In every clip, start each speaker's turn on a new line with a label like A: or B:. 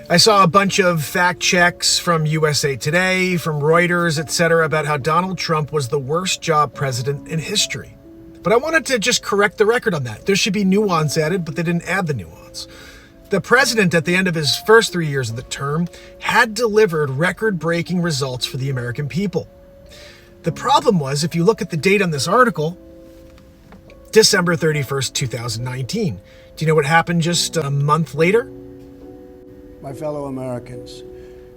A: I saw a bunch of fact checks from USA Today, from Reuters, etc. about how Donald Trump was the worst job president in history. But I wanted to just correct the record on that. There should be nuance added, but they didn't add the nuance. The president, at the end of his first 3 years of the term, had delivered record-breaking results for the American people. The problem was, if you look at the date on this article, December 31st, 2019. Do you know what happened just a month later?
B: My fellow Americans,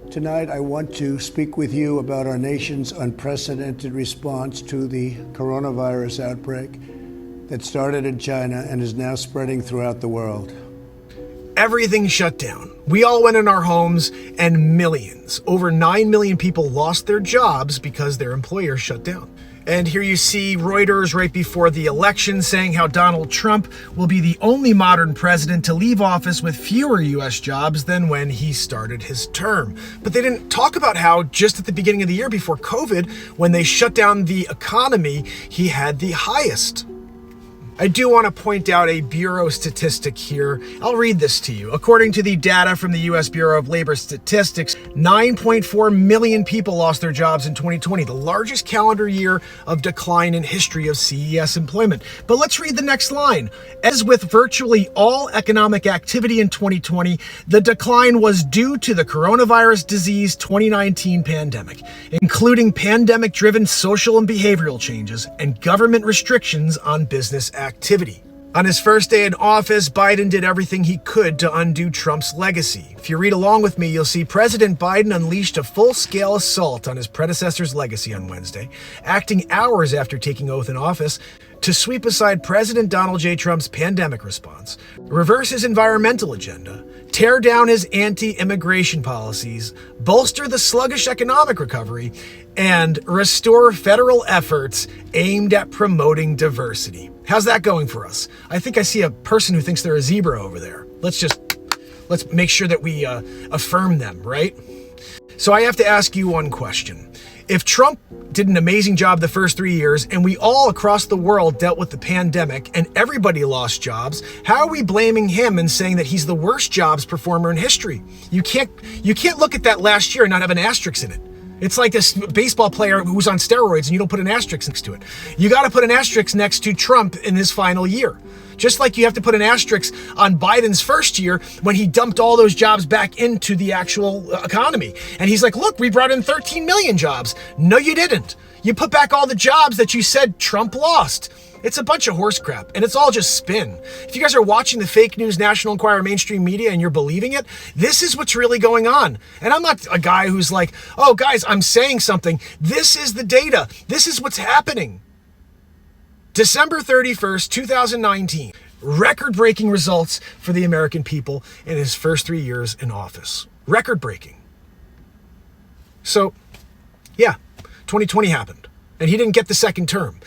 B: tonight I want to speak with you about our nation's unprecedented response to the coronavirus outbreak that started in China and is now spreading throughout the world.
A: Everything shut down. We all went in our homes, and millions, over 9 million people lost their jobs because their employers shut down. And here you see Reuters right before the election saying how Donald Trump will be the only modern president to leave office with fewer U.S. jobs than when he started his term. But they didn't talk about how just at the beginning of the year before COVID, when they shut down the economy, he had the highest. I do want to point out a Bureau statistic here. I'll read this to you. According to the data from the U.S. Bureau of Labor Statistics, 9.4 million people lost their jobs in 2020, the largest calendar year of decline in history of CES employment. But let's read the next line. As with virtually all economic activity in 2020, the decline was due to the coronavirus disease 2019 pandemic, including pandemic-driven social and behavioral changes and government restrictions on business activity. On his first day in office, Biden did everything he could to undo Trump's legacy. If you read along with me, you'll see President Biden unleashed a full-scale assault on his predecessor's legacy on Wednesday, acting hours after taking oath in office to sweep aside President Donald J. Trump's pandemic response, reverse his environmental agenda, tear down his anti-immigration policies, bolster the sluggish economic recovery, and restore federal efforts aimed at promoting diversity. How's that going for us? I think I see a person who thinks they're a zebra over there. Let's make sure that we affirm them, right? So I have to ask you one question. If Trump did an amazing job the first 3 years and we all across the world dealt with the pandemic and everybody lost jobs, how are we blaming him and saying that he's the worst jobs performer in history? You can't look at that last year and not have an asterisk in it. It's like this baseball player who's on steroids and you don't put an asterisk next to it. You got to put an asterisk next to Trump in his final year. Just like you have to put an asterisk on Biden's first year when he dumped all those jobs back into the actual economy. And he's like, look, we brought in 13 million jobs. No, you didn't. You put back all the jobs that you said Trump lost. It's a bunch of horse crap, and it's all just spin. If you guys are watching the fake news, National Enquirer, mainstream media, and you're believing it, this is what's really going on. And I'm not a guy who's like, oh, guys, I'm saying something. This is the data. This is what's happening. December 31st, 2019, record-breaking results for the American people in his first 3 years in office. Record-breaking. So, yeah, 2020 happened, and he didn't get the second term.